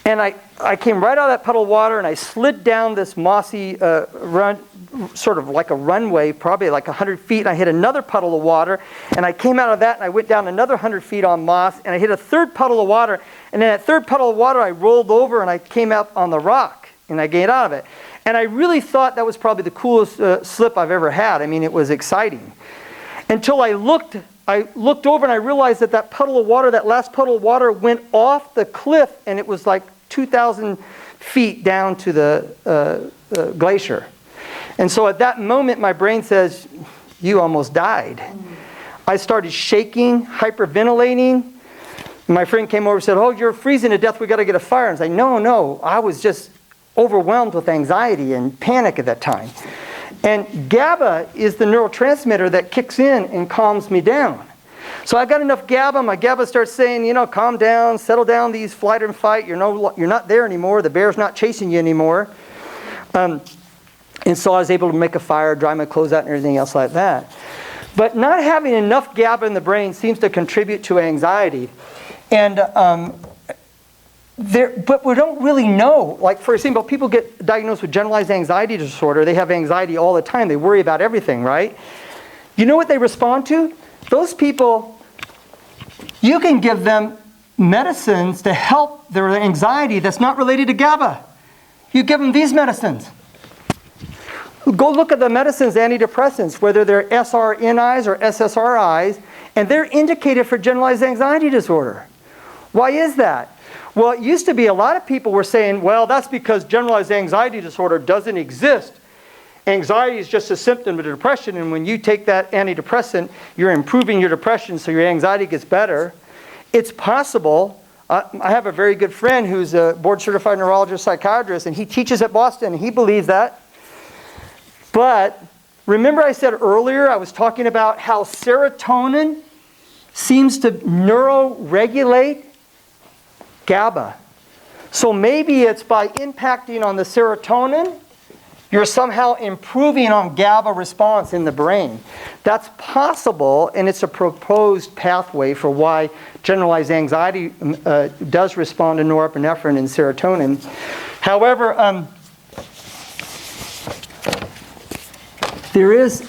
And I came right out of that puddle of water, and I slid down this mossy run, sort of like a runway, probably like 100 feet, and I hit another puddle of water, and I came out of that, and I went down another 100 feet on moss, and I hit a third puddle of water, and in that third puddle of water, I rolled over, and I came out on the rock, and I gained out of it. And I really thought that was probably the coolest slip I've ever had. I mean, it was exciting. Until I looked over, and I realized that that puddle of water, that last puddle of water, went off the cliff, and it was like 2,000 feet down to the glacier. And so at that moment, my brain says, you almost died. I started shaking, hyperventilating. My friend came over and said, oh, you're freezing to death. We got to get a fire. And I was like, no. I was just overwhelmed with anxiety and panic at that time. And GABA is the neurotransmitter that kicks in and calms me down. So I got enough GABA. My GABA starts saying, calm down, settle down, these flight and fight. You're not there anymore. The bear's not chasing you anymore. And so I was able to make a fire, dry my clothes out, and everything else like that. But not having enough GABA in the brain seems to contribute to anxiety. And but we don't really know. Like, for example, people get diagnosed with generalized anxiety disorder. They have anxiety all the time. They worry about everything, right? You know what they respond to? Those people, you can give them medicines to help their anxiety that's not related to GABA. You give them these medicines. Go look at the medicines, antidepressants, whether they're SRNIs or SSRIs, and they're indicated for generalized anxiety disorder. Why is that? Well, it used to be a lot of people were saying, well, that's because generalized anxiety disorder doesn't exist. Anxiety is just a symptom of depression, and when you take that antidepressant, you're improving your depression so your anxiety gets better. It's possible. I have a very good friend who's a board-certified neurologist psychiatrist, and he teaches at Boston, and he believes that. But remember I said earlier, I was talking about how serotonin seems to neuroregulate GABA. So maybe it's by impacting on the serotonin, you're somehow improving on GABA response in the brain. That's possible, and it's a proposed pathway for why generalized anxiety does respond to norepinephrine and serotonin. However, there is,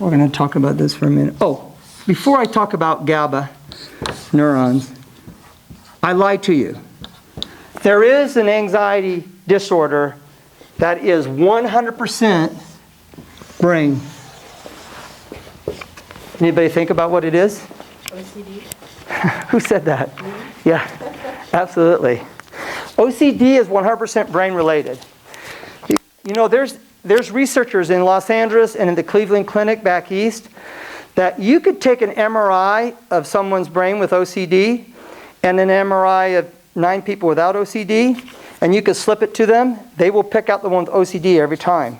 we're going to talk about this for a minute. Oh, before I talk about GABA neurons, I lied to you. There is an anxiety disorder that is 100% brain. Anybody think about what it is? OCD. Who said that? Yeah, absolutely. OCD is 100% brain related. There's researchers in Los Angeles and in the Cleveland Clinic back east that you could take an MRI of someone's brain with OCD and an MRI of 9 people without OCD, and you could slip it to them. They will pick out the one with OCD every time.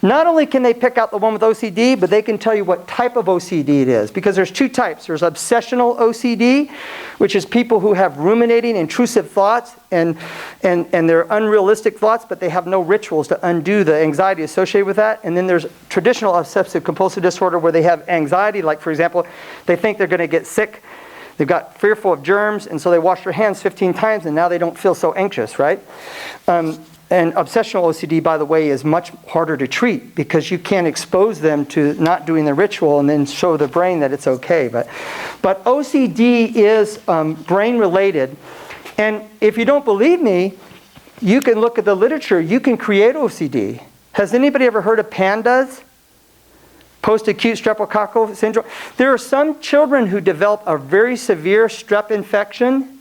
Not only can they pick out the one with OCD, but they can tell you what type of OCD it is, because there's 2 types. There's obsessional OCD, which is people who have ruminating, intrusive thoughts, and they're unrealistic thoughts, but they have no rituals to undo the anxiety associated with that. And then there's traditional obsessive compulsive disorder, where they have anxiety, like, for example, they think they're going to get sick. They've got fearful of germs, and so they wash their hands 15 times, and now they don't feel so anxious, right? And obsessional OCD, by the way, is much harder to treat because you can't expose them to not doing the ritual and then show the brain that it's okay. But OCD is brain-related. And if you don't believe me, you can look at the literature. You can create OCD. Has anybody ever heard of Pandas? Post-acute streptococcal syndrome. There are some children who develop a very severe strep infection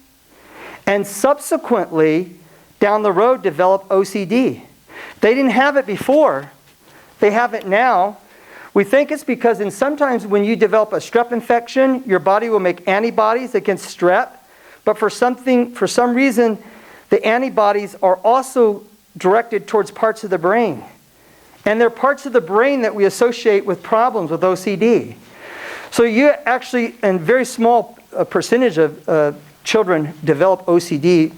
and subsequently down the road develop OCD. They didn't have it before. They have it now. We think it's because sometimes when you develop a strep infection, your body will make antibodies against strep. But for some reason, the antibodies are also directed towards parts of the brain. And they're parts of the brain that we associate with problems with OCD. So you actually, a very small percentage of children develop OCD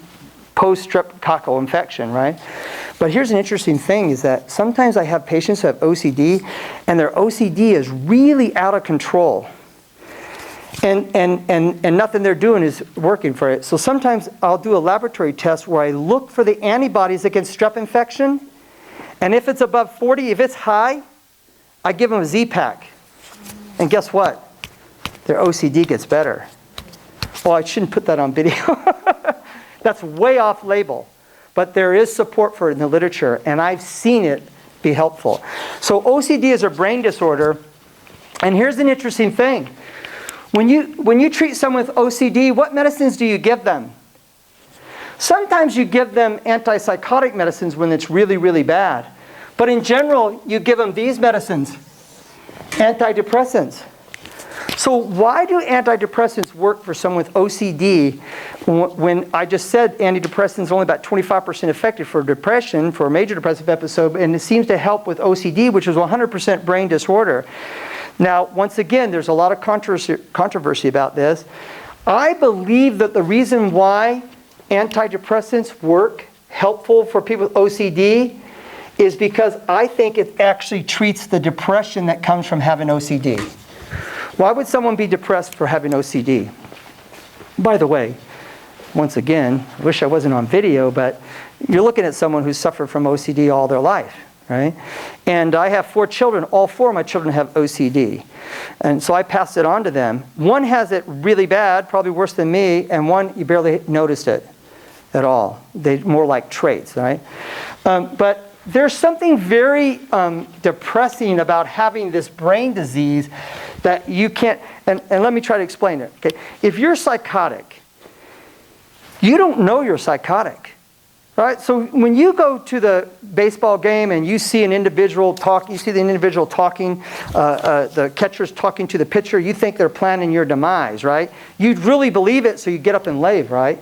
post-streptococcal infection, right? But here's an interesting thing, is that sometimes I have patients who have OCD, and their OCD is really out of control. and nothing they're doing is working for it. So sometimes I'll do a laboratory test where I look for the antibodies against strep infection, and if it's above 40, if it's high, I give them a Z-Pak. And guess what? Their OCD gets better. Well, I shouldn't put that on video. That's way off label. But there is support for it in the literature, and I've seen it be helpful. So OCD is a brain disorder, and here's an interesting thing. When you treat someone with OCD, what medicines do you give them? Sometimes you give them antipsychotic medicines when it's really, really bad. But in general, you give them these medicines, antidepressants. So why do antidepressants work for someone with OCD when I just said antidepressants are only about 25% effective for depression, for a major depressive episode, and it seems to help with OCD, which is 100% brain disorder. Now, once again, there's a lot of controversy about this. I believe that the reason why antidepressants work helpful for people with OCD is because I think it actually treats the depression that comes from having OCD. Why would someone be depressed for having OCD? By the way, once again, I wish I wasn't on video, but you're looking at someone who's suffered from OCD all their life, right? And I have 4 children. All 4 of my children have OCD. And so I passed it on to them. One has it really bad, probably worse than me, and one, you barely noticed it at all. They're more like traits, right? But there's something very depressing about having this brain disease that you can't, and let me try to explain it. Okay? If you're psychotic, you don't know you're psychotic. Right? So when you go to the baseball game and you see an individual talk, you see the individual talking, the catcher's talking to the pitcher, you think they're planning your demise, right? You'd really believe it, so you get up and leave, right?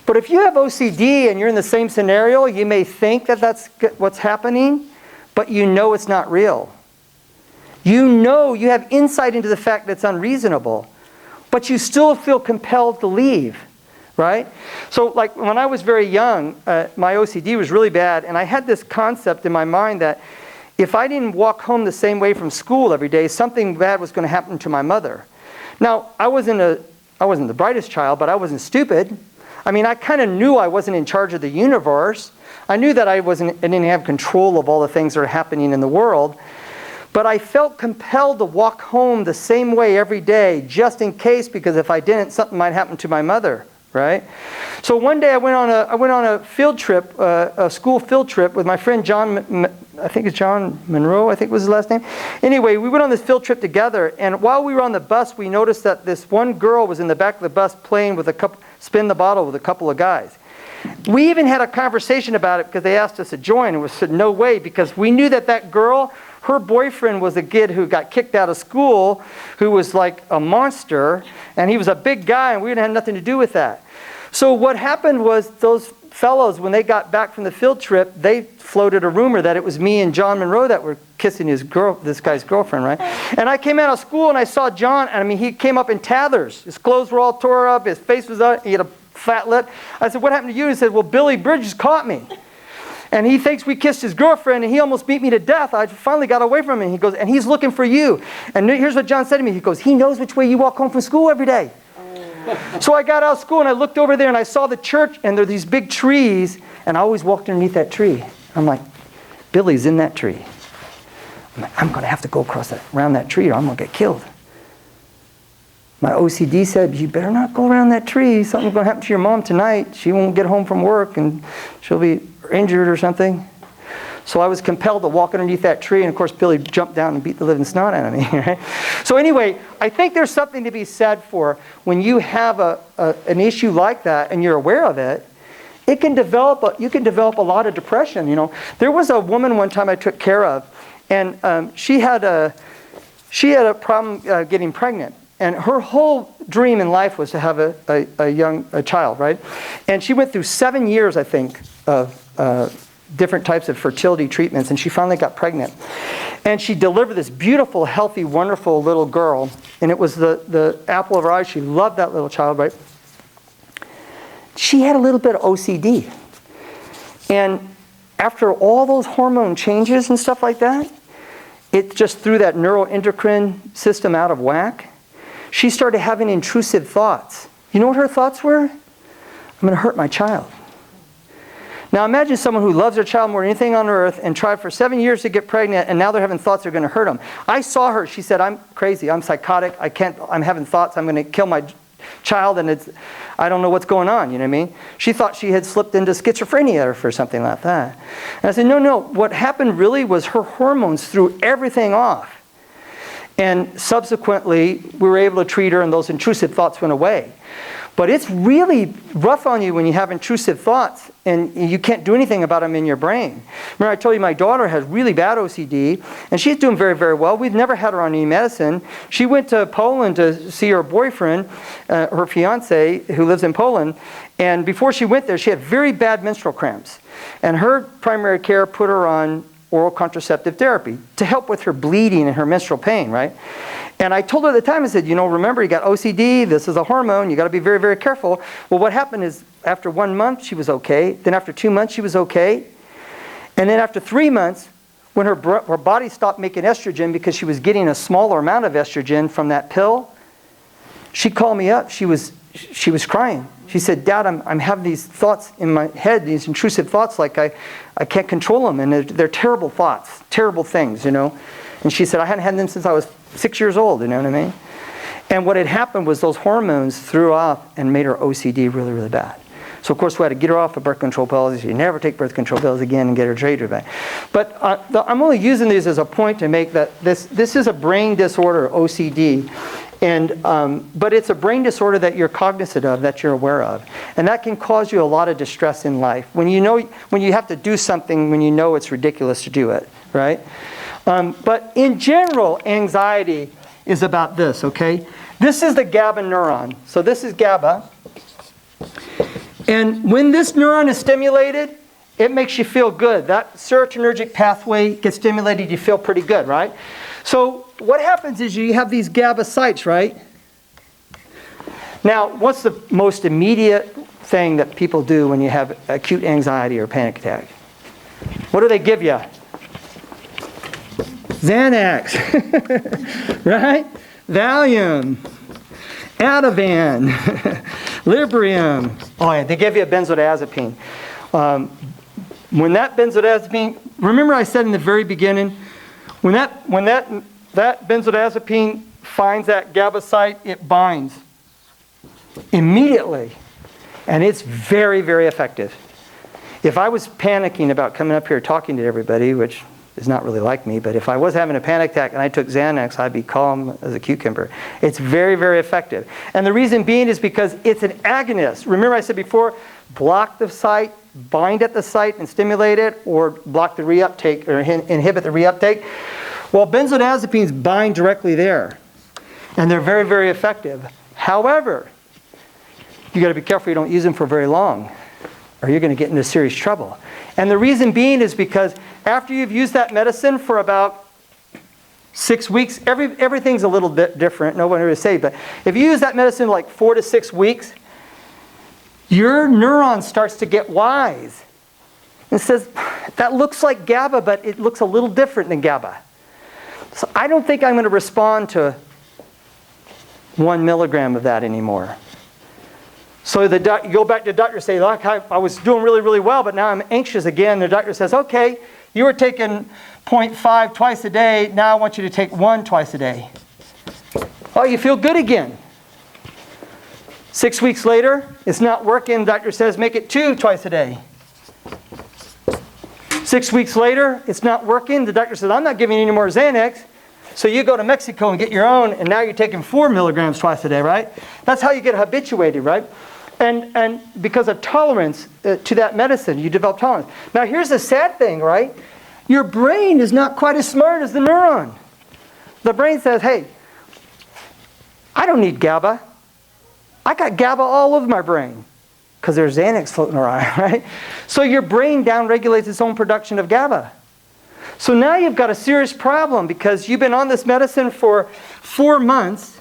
But if you have OCD and you're in the same scenario, you may think that that's what's happening, but you know it's not real. You know, you have insight into the fact that it's unreasonable, but you still feel compelled to leave, right? So like when I was very young, my OCD was really bad, and I had this concept in my mind that if I didn't walk home the same way from school every day, something bad was going to happen to my mother. Now, I wasn't the brightest child, but I wasn't stupid. I mean, I kind of knew I wasn't in charge of the universe. I knew that I didn't have control of all the things that are happening in the world. But I felt compelled to walk home the same way every day, just in case, because if I didn't, something might happen to my mother, right? So one day I went on a field trip, a school field trip with my friend John, I think it's John Monroe, I think was his last name. Anyway, we went on this field trip together, and while we were on the bus, we noticed that this one girl was in the back of the bus playing with spin the bottle with a couple of guys. We even had a conversation about it because they asked us to join, and we said no way, because we knew that girl, her boyfriend was a kid who got kicked out of school, who was like a monster, and he was a big guy, and we didn't have nothing to do with that. So what happened was those fellows, when they got back from the field trip, they floated a rumor that it was me and John Monroe that were kissing this guy's girlfriend, right? And I came out of school and I saw John, and I mean, he came up in tatters. His clothes were all tore up, his face was up, he had a fat lip. I said, "What happened to you?" He said, "Well, Billy Bridges caught me. And he thinks we kissed his girlfriend, and he almost beat me to death. I finally got away from him." He goes, "And he's looking for you." And here's what John said to me. He goes, "He knows which way you walk home from school every day." So I got out of school and I looked over there and I saw the church, and there are these big trees, and I always walked underneath that tree. I'm like, Billy's in that tree. I'm like, I'm going to have to go around that tree or I'm going to get killed. My OCD said, "You better not go around that tree. Something's going to happen to your mom tonight. She won't get home from work and she'll be injured or something." So I was compelled to walk underneath that tree, and of course Billy jumped down and beat the living snot out of me. Right? So anyway, I think there's something to be said for when you have an issue like that and you're aware of it. You can develop a lot of depression. You know, there was a woman one time I took care of, and she had a problem getting pregnant. And her whole dream in life was to have a child, right? And she went through 7 years, I think, of different types of fertility treatments, and she finally got pregnant. And she delivered this beautiful, healthy, wonderful little girl, and it was the apple of her eye. She loved that little child, right? She had a little bit of OCD. And after all those hormone changes and stuff like that, it just threw that neuroendocrine system out of whack. she started having intrusive thoughts. You know what her thoughts were? I'm going to hurt my child. Now imagine someone who loves their child more than anything on earth and tried for 7 years to get pregnant, and now they're having thoughts that are going to hurt them. I saw her. She said, I'm crazy. I'm psychotic. I'm having thoughts. I'm going to kill my child, and I don't know what's going on. You know what I mean? She thought she had slipped into schizophrenia or something like that. And I said, no. What happened really was her hormones threw everything off. And subsequently, we were able to treat her, and those intrusive thoughts went away. But it's really rough on you when you have intrusive thoughts and you can't do anything about them in your brain. Remember I told you my daughter has really bad OCD, and she's doing very, very well. We've never had her on any medicine. She went to Poland to see her boyfriend, her fiance, who lives in Poland. And before she went there, she had very bad menstrual cramps. And her primary care put her on oral contraceptive therapy to help with her bleeding and her menstrual pain, right? And I told her at the time, I said, remember, you got OCD, this is a hormone, you got to be very, very careful. Well, what happened is after 1 month, she was okay. Then after 2 months, she was okay. And then after 3 months, when her body stopped making estrogen because she was getting a smaller amount of estrogen from that pill, she called me up. She was crying. She said, Dad, I'm having these thoughts in my head, these intrusive thoughts, like I can't control them. And they're terrible thoughts, terrible things, And she said, I hadn't had them since I was 6 years old, you know what I mean? And what had happened was those hormones threw off and made her OCD really, really bad. So, of course, we had to get her off of birth control pills. You never take birth control pills again and get her treated back. But I'm only using these as a point to make that this is a brain disorder, OCD. But it's a brain disorder that you're cognizant of, that you're aware of. And that can cause you a lot of distress in life. When you have to do something when you know it's ridiculous to do it, right? But in general, anxiety is about this, okay? This is the GABA neuron. So this is GABA. And when this neuron is stimulated, it makes you feel good. That serotonergic pathway gets stimulated, you feel pretty good, right? So what happens is you have these GABA sites, right? Now, what's the most immediate thing that people do when you have acute anxiety or panic attack? What do they give you? Xanax, right? Valium, Ativan, Librium. Oh yeah, they give you a benzodiazepine. When that benzodiazepine, remember I said in the very beginning, when that benzodiazepine finds that GABA site, it binds immediately, and it's very, very effective. If I was panicking about coming up here talking to everybody, which is not really like me, but if I was having a panic attack and I took Xanax, I'd be calm as a cucumber. It's very, very effective. And the reason being is because it's an agonist. Remember I said before, block the site, bind at the site and stimulate it, or block the reuptake or inhibit the reuptake. Well, benzodiazepines bind directly there, and they're very, very effective. However, you got to be careful you don't use them for very long, or you're going to get into serious trouble. And the reason being is because after you've used that medicine for about 6 weeks, everything's a little bit different, no one ever say, but if you use that medicine like 4 to 6 weeks, your neuron starts to get wise. And says, that looks like GABA, but it looks a little different than GABA. So I don't think I'm going to respond to 1 milligram of that anymore. So you go back to the doctor and say, look, I was doing really, really well, but now I'm anxious again. The doctor says, okay, you were taking 0.5 twice a day. Now I want you to take 1 twice a day. Oh, you feel good again. 6 weeks later, it's not working. The doctor says, make it 2 twice a day. 6 weeks later, it's not working. The doctor says, I'm not giving you any more Xanax. So you go to Mexico and get your own, and now you're taking 4 milligrams twice a day, right? That's how you get habituated, right? And because of tolerance to that medicine, you develop tolerance. Now here's the sad thing, right? Your brain is not quite as smart as the neuron. The brain says, hey, I don't need GABA. I got GABA all over my brain because there's Xanax floating around, right? So your brain downregulates its own production of GABA. So now you've got a serious problem because you've been on this medicine for 4 months.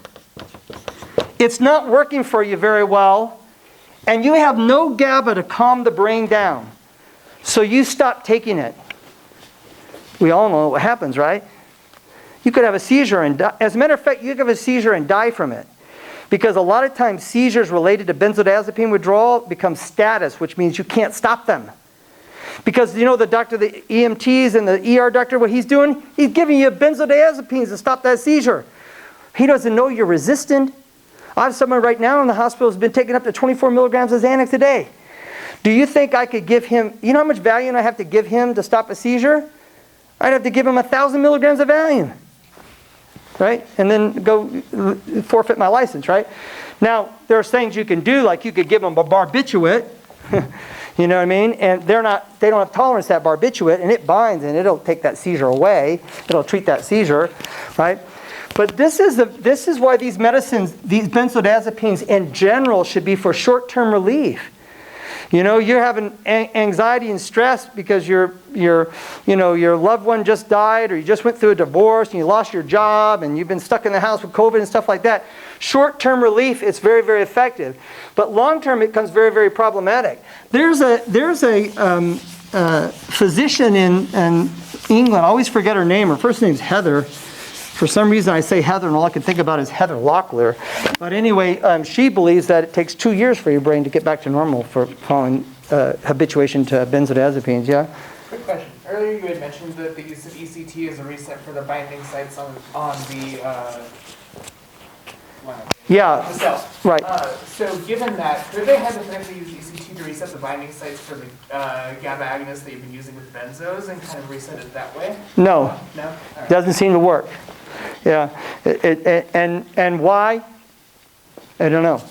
It's not working for you very well. And you have no GABA to calm the brain down. So you stop taking it. We all know what happens, right? You could have a seizure and die. As a matter of fact, you could have a seizure and die from it. Because a lot of times seizures related to benzodiazepine withdrawal become status, which means you can't stop them. Because the doctor, the EMTs and the ER doctor, what he's doing, he's giving you benzodiazepines to stop that seizure. He doesn't know you're resistant. I have someone right now in the hospital who's been taking up to 24 milligrams of Xanax a day. Do you think I could give him, you know how much Valium I have to give him to stop a seizure? I'd have to give him 1,000 milligrams of Valium, right? And then go forfeit my license, right? Now, there are things you can do, like you could give them a barbiturate, you know what I mean? And they don't have tolerance to that barbiturate, and it binds, and it'll take that seizure away. It'll treat that seizure, right? But this is why these medicines, these benzodiazepines in general, should be for short-term relief. You're having anxiety and stress because your loved one just died, or you just went through a divorce and you lost your job and you've been stuck in the house with COVID and stuff like that. Short-term relief, it's very, very effective. But long-term, it becomes very, very problematic. There's a physician in England. I always forget her name. Her first name's Heather. For some reason, I say Heather, and all I can think about is Heather Locklear. But anyway, she believes that it takes 2 years for your brain to get back to normal for following habituation to benzodiazepines. Yeah? Quick question. Earlier you had mentioned that the use of ECT is a reset for the binding sites on the yeah. the cell. Right. So given that, could they hypothetically use ECT to reset the binding sites for the GABA agonists that you've been using with benzos and kind of reset it that way? No. No? All right. Doesn't seem to work. Yeah. And why? I don't know.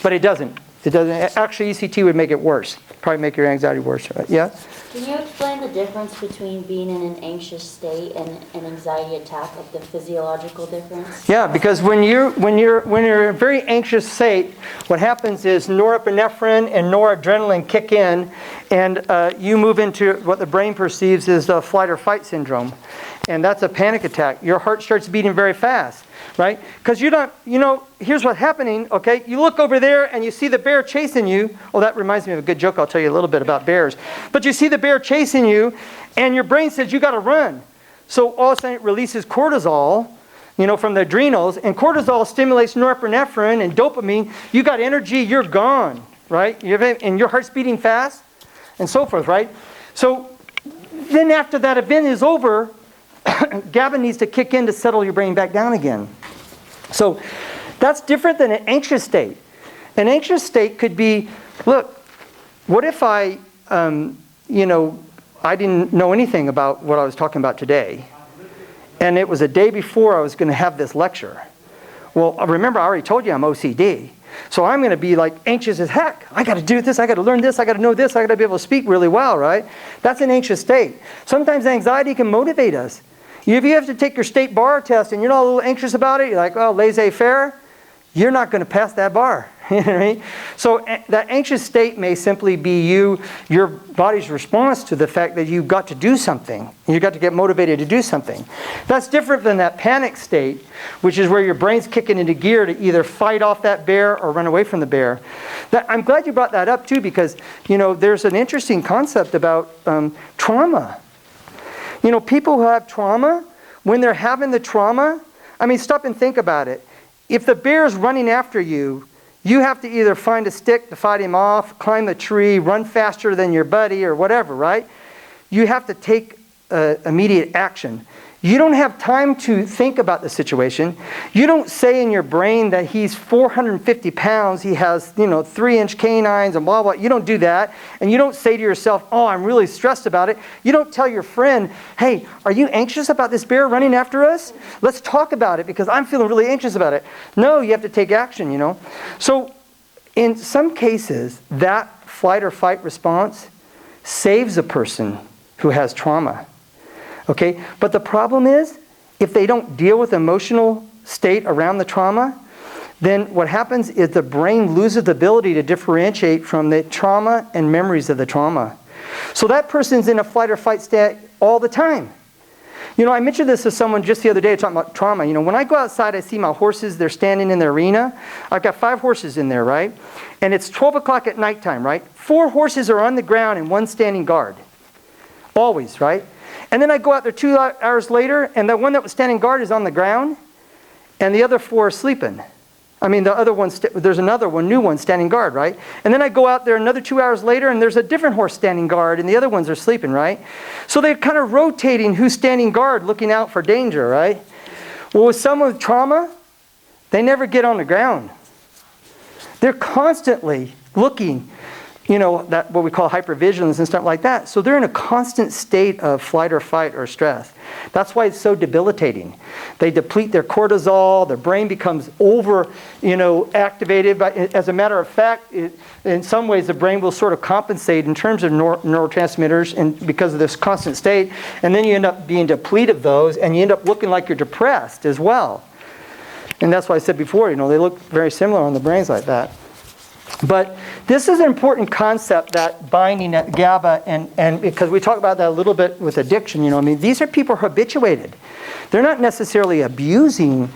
But it doesn't. It doesn't. Actually, ECT would make it worse. Probably make your anxiety worse. Right? Yeah? Can you explain the difference between being in an anxious state and an anxiety attack, of the physiological difference? Yeah, because when you're in a very anxious state, what happens is norepinephrine and noradrenaline kick in, and you move into what the brain perceives as the flight or fight syndrome. And that's a panic attack. Your heart starts beating very fast, right? Because here's what's happening, okay? You look over there and you see the bear chasing you. Oh, that reminds me of a good joke. I'll tell you a little bit about bears. But you see the bear chasing you, and your brain says you got to run. So all of a sudden it releases cortisol, from the adrenals, and cortisol stimulates norepinephrine and dopamine. You got energy, you're gone, right? And your heart's beating fast, and so forth, right? So then after that event is over, GABA needs to kick in to settle your brain back down again. So that's different than an anxious state. An anxious state could be, look, what if I didn't know anything about what I was talking about today, and it was a day before I was going to have this lecture. Well, remember, I already told you I'm OCD. So I'm going to be like anxious as heck. I got to do this, I got to learn this, I got to know this, I got to be able to speak really well, right? That's an anxious state. Sometimes anxiety can motivate us. If you have to take your state bar test and you're not a little anxious about it, you're like, oh, laissez-faire, you're not going to pass that bar. You know what I mean? So that anxious state may simply be your body's response to the fact that you've got to do something. You've got to get motivated to do something. That's different than that panic state, which is where your brain's kicking into gear to either fight off that bear or run away from the bear. I'm glad you brought that up too, because there's an interesting concept about trauma. People who have trauma, when they're having the trauma, stop and think about it. If the bear's running after you, you have to either find a stick to fight him off, climb a tree, run faster than your buddy, or whatever, right? You have to take immediate action. You don't have time to think about the situation. You don't say in your brain that he's 450 pounds, he has, 3-inch canines and blah, blah. You don't do that. And you don't say to yourself, oh, I'm really stressed about it. You don't tell your friend, hey, are you anxious about this bear running after us? Let's talk about it because I'm feeling really anxious about it. No, you have to take action, So in some cases, that flight or fight response saves a person who has trauma. Okay, but the problem is, if they don't deal with the emotional state around the trauma, then what happens is the brain loses the ability to differentiate from the trauma and memories of the trauma. So that person's in a flight or fight state all the time. I mentioned this to someone just the other day talking about trauma. When I go outside, I see my horses, they're standing in the arena. I've got 5 horses in there, right? And it's 12 o'clock at nighttime, right? 4 horses are on the ground and 1 standing guard. Always, right? And then I go out there 2 hours later, and the one that was standing guard is on the ground. and the other 4 are sleeping. I mean, the other one, there's another one, new one, standing guard, right? And then I go out there another 2 hours later, and there's a different horse standing guard, and the other ones are sleeping, right? So they're kind of rotating who's standing guard, looking out for danger, right? Well, with someone with trauma, they never get on the ground. They're constantly looking, that what we call hypervigilance and stuff like that. So they're in a constant state of flight or fight or stress. That's why it's so debilitating. They deplete their cortisol, their brain becomes activated. But as a matter of fact, in some ways the brain will sort of compensate in terms of neurotransmitters and because of this constant state. And then you end up being depleted of those, and you end up looking like you're depressed as well. And that's why I said before, they look very similar on the brains like that. But this is an important concept, that binding at GABA, and because we talk about that a little bit with addiction, these are people habituated. They're not necessarily abusing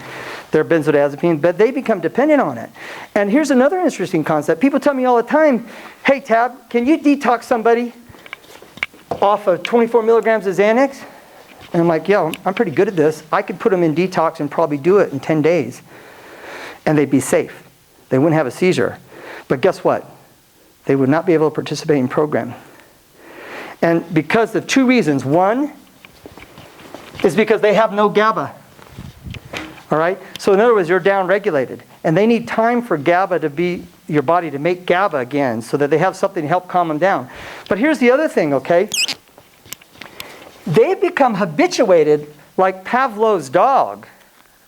their benzodiazepine, but they become dependent on it. And here's another interesting concept. People tell me all the time, hey Tab, can you detox somebody off of 24 milligrams of Xanax? And I'm like, yeah, I'm pretty good at this. I could put them in detox and probably do it in 10 days. And they'd be safe. They wouldn't have a seizure. But guess what? They would not be able to participate in program. And because of 2 reasons. One is because they have no GABA. All right? So in other words, you're down-regulated. And they need time for GABA to be, your body to make GABA again, so that they have something to help calm them down. But here's the other thing, okay? They become habituated like Pavlov's dog.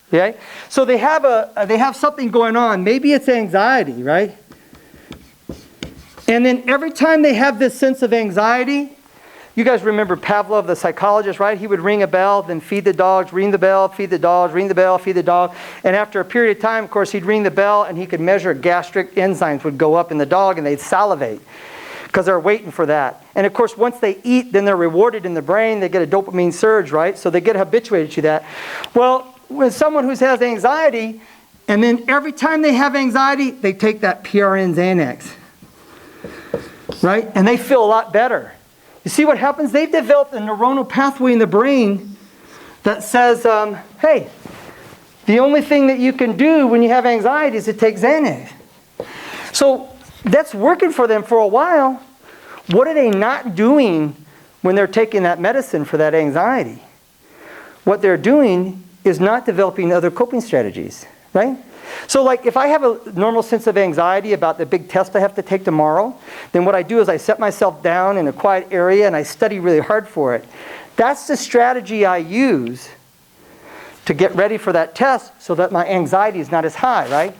Okay? So they have something going on. Maybe it's anxiety, right? And then every time they have this sense of anxiety, you guys remember Pavlov, the psychologist, right? He would ring a bell, then feed the dogs, ring the bell, feed the dogs, ring the bell, feed the dog. And after a period of time, of course, he'd ring the bell and he could measure gastric enzymes would go up in the dog, and they'd salivate because they're waiting for that. And of course, once they eat, then they're rewarded in the brain. They get a dopamine surge, right? So they get habituated to that. Well, with someone who has anxiety, and then every time they have anxiety, they take that PRN Xanax, right? And they feel a lot better. You see what happens? They've developed a neuronal pathway in the brain that says, hey, the only thing that you can do when you have anxiety is to take Xanax. So that's working for them for a while. What are they not doing when they're taking that medicine for that anxiety? What they're doing is not developing other coping strategies, right? So like if I have a normal sense of anxiety about the big test I have to take tomorrow, then what I do is I set myself down in a quiet area and I study really hard for it. That's the strategy I use to get ready for that test so that my anxiety is not as high, right?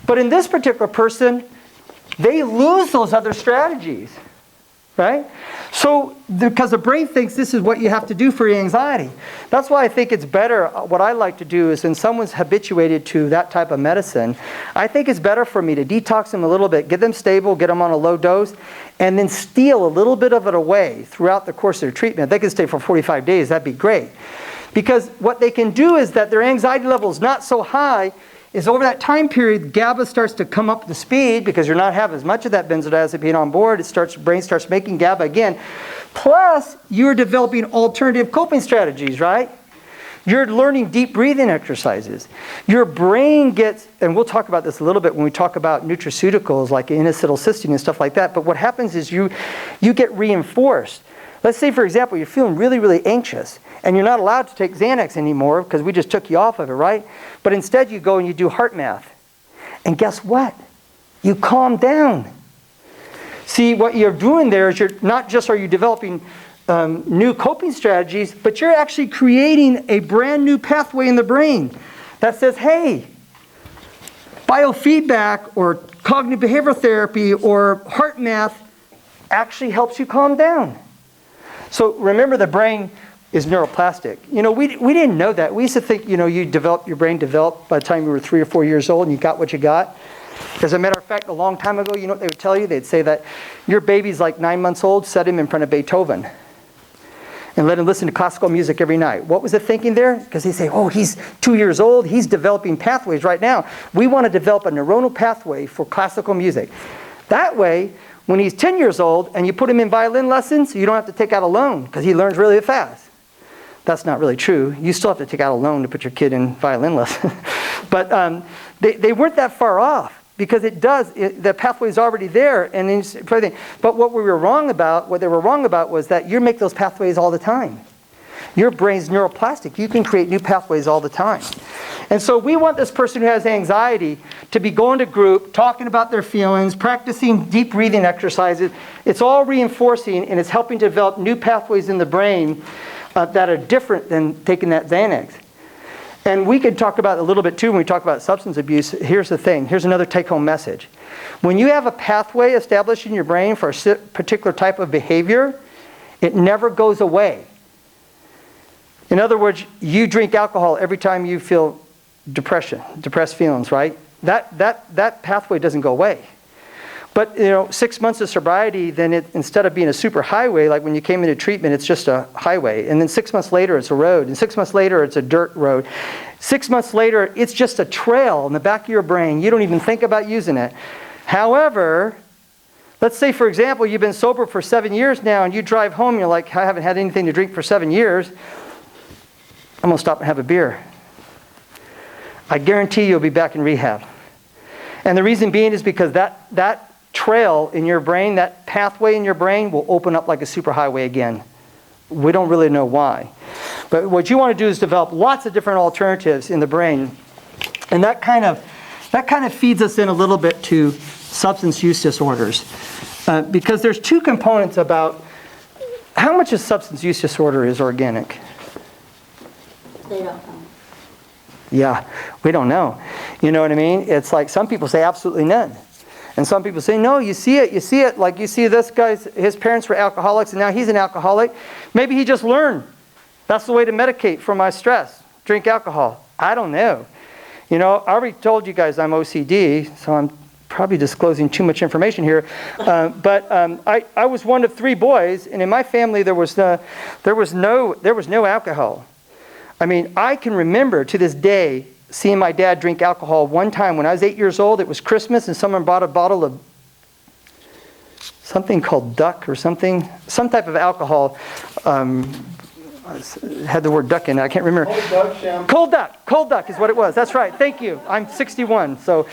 But in this particular person, they lose those other strategies, right? So, because the brain thinks this is what you have to do for your anxiety. That's why I think it's better, what I like to do is when someone's habituated to that type of medicine, I think it's better for me to detox them a little bit, get them stable, get them on a low dose, and then steal a little bit of it away throughout the course of their treatment. They can stay for 45 days, that'd be great. Because what they can do is that their anxiety level is not so high, is over that time period, GABA starts to come up to speed because you're not having as much of that benzodiazepine on board. Brain starts making GABA again. Plus, you're developing alternative coping strategies, right? You're learning deep breathing exercises. Your brain gets, and we'll talk about this a little bit when we talk about nutraceuticals like N-acetylcysteine and stuff like that, but what happens is you get reinforced. Let's say, for example, you're feeling really, really anxious, and you're not allowed to take Xanax anymore because we just took you off of it, right? But instead you go and you do heart math. And guess what? You calm down. See, what you're doing there is you're not just are you developing new coping strategies, but you're actually creating a brand new pathway in the brain that says, hey, biofeedback or cognitive behavioral therapy or heart math actually helps you calm down. So remember, the brain is neuroplastic. We didn't know that. We used to think, your brain developed by the time you were 3 or 4 years old and you got what you got. As a matter of fact, a long time ago, you know what they would tell you? They'd say that your baby's like 9 months old, set him in front of Beethoven and let him listen to classical music every night. What was the thinking there? Because they say, oh, he's 2 years old, he's developing pathways right now. We want to develop a neuronal pathway for classical music. That way, when he's 10 years old and you put him in violin lessons, you don't have to take out a loan because he learns really fast. That's not really true. You still have to take out a loan to put your kid in violin lessons. But they weren't that far off, because the pathway is already there. But what they were wrong about was that you make those pathways all the time. Your brain's neuroplastic. You can create new pathways all the time. And so we want this person who has anxiety to be going to group, talking about their feelings, practicing deep breathing exercises. It's all reinforcing, and it's helping to develop new pathways in the brain that are different than taking that Xanax. And we could talk about it a little bit too when we talk about substance abuse. Here's the thing. Here's another take-home message. When you have a pathway established in your brain for a particular type of behavior, it never goes away. In other words, you drink alcohol every time you feel depressed feelings, right? That pathway doesn't go away. But 6 months of sobriety, then instead of being a super highway, like when you came into treatment, it's just a highway. And then 6 months later, it's a road. And 6 months later, it's a dirt road. 6 months later, it's just a trail in the back of your brain. You don't even think about using it. However, let's say, for example, you've been sober for 7 years now, and you drive home, and you're like, I haven't had anything to drink for 7 years. I'm going to stop and have a beer. I guarantee you'll be back in rehab. And the reason being is because that trail in your brain, that pathway in your brain will open up like a superhighway again. We don't really know why. But what you want to do is develop lots of different alternatives in the brain. And that kind of feeds us in a little bit to substance use disorders. Because there's two components about how much a substance use disorder is organic. They don't know. Yeah, we don't know. You know what I mean? It's like some people say absolutely none. And some people say, no, you see it. Like you see this guy's, his parents were alcoholics and now he's an alcoholic. Maybe he just learned. That's the way to medicate for my stress. Drink alcohol. I don't know. I already told you guys I'm OCD, so I'm probably disclosing too much information here. But I was one of 3 boys, and in my family there was no alcohol. I mean, I can remember to this day seeing my dad drink alcohol one time when I was 8 years old. It was Christmas, and someone bought a bottle of something called Duck or something, some type of alcohol. Had the word duck in it. I can't remember. Cold Duck is what it was. That's right. Thank you. I'm 61. So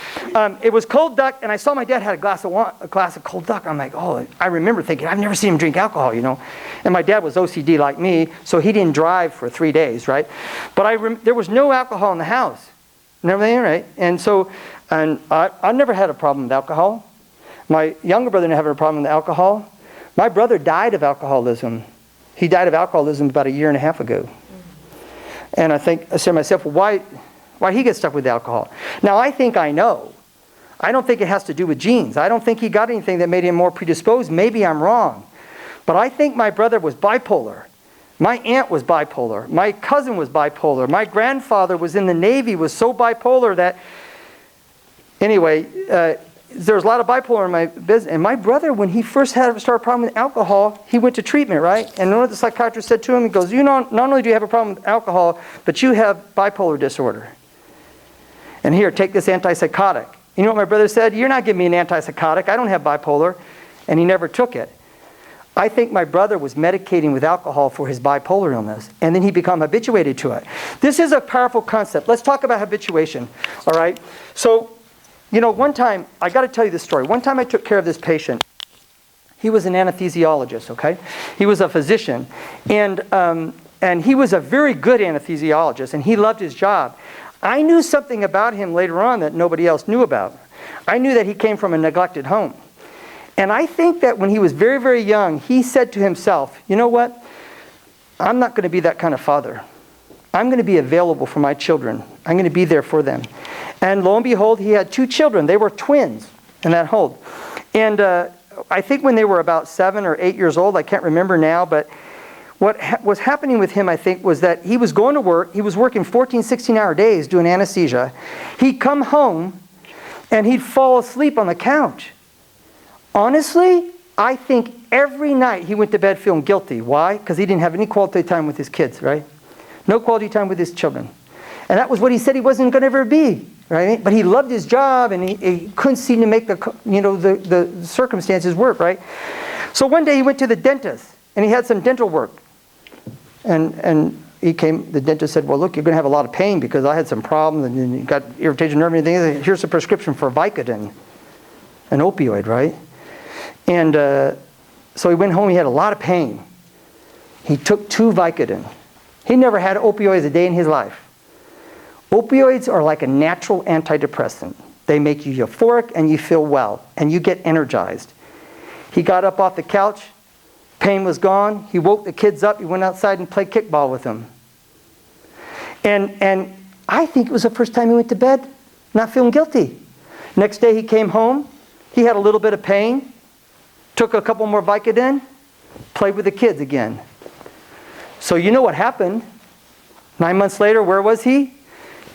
it was Cold Duck, and I saw my dad had a glass of Cold Duck. I'm like, oh, I remember thinking, I've never seen him drink alcohol, And my dad was OCD like me, so he didn't drive for 3 days, right? But there was no alcohol in the house and everything, right? And so, I never had a problem with alcohol. My younger brother didn't have a problem with alcohol. My brother died of alcoholism. He died of alcoholism about 1.5 years ago. And I said to myself, well, why he get stuck with alcohol? Now, I think I know. I don't think it has to do with genes. I don't think he got anything that made him more predisposed. Maybe I'm wrong. But I think my brother was bipolar. My aunt was bipolar. My cousin was bipolar. My grandfather was in the Navy, was so bipolar that... Anyway, there's a lot of bipolar in my business. And my brother, when he first started a problem with alcohol, he went to treatment, right? And you know what the psychiatrist said to him? He goes, not only do you have a problem with alcohol, but you have bipolar disorder. And here, take this antipsychotic. You know what my brother said? You're not giving me an antipsychotic. I don't have bipolar. And he never took it. I think my brother was medicating with alcohol for his bipolar illness. And then he became habituated to it. This is a powerful concept. Let's talk about habituation, all right? So, one time, I got to tell you this story. One time I took care of this patient. He was an anesthesiologist, okay? He was a physician. And he was a very good anesthesiologist, and he loved his job. I knew something about him later on that nobody else knew about. I knew that he came from a neglected home. And I think that when he was very, very young, he said to himself, you know what? I'm not going to be that kind of father. I'm going to be available for my children. I'm going to be there for them. And lo and behold, he had 2 children. They were twins in that hold. And I think when they were about 7 or 8 years old, I can't remember now, but what was happening with him, I think, was that he was going to work. He was working 14, 16-hour days doing anesthesia. He'd come home, and he'd fall asleep on the couch. Honestly, I think every night he went to bed feeling guilty. Why? Because he didn't have any quality time with his kids, right? No quality time with his children. And that was what he said he wasn't going to ever be, right? But he loved his job, and he couldn't seem to make the circumstances work, right? So one day he went to the dentist, and he had some dental work. And the dentist said, well, look, you're going to have a lot of pain because I had some problems and then you got irritation nerve and everything. Here's a prescription for Vicodin, an opioid, right? And so he went home, he had a lot of pain. He took 2 Vicodin. He never had opioids a day in his life. Opioids are like a natural antidepressant. They make you euphoric and you feel well and you get energized. He got up off the couch, pain was gone. He woke the kids up, he went outside and played kickball with them. And I think it was the first time he went to bed not feeling guilty. Next day he came home, he had a little bit of pain, took a couple more Vicodin, played with the kids again. So you know what happened. 9 months later, where was he?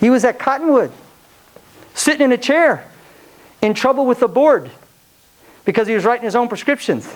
He was at Cottonwood, sitting in a chair, in trouble with the board, because he was writing his own prescriptions.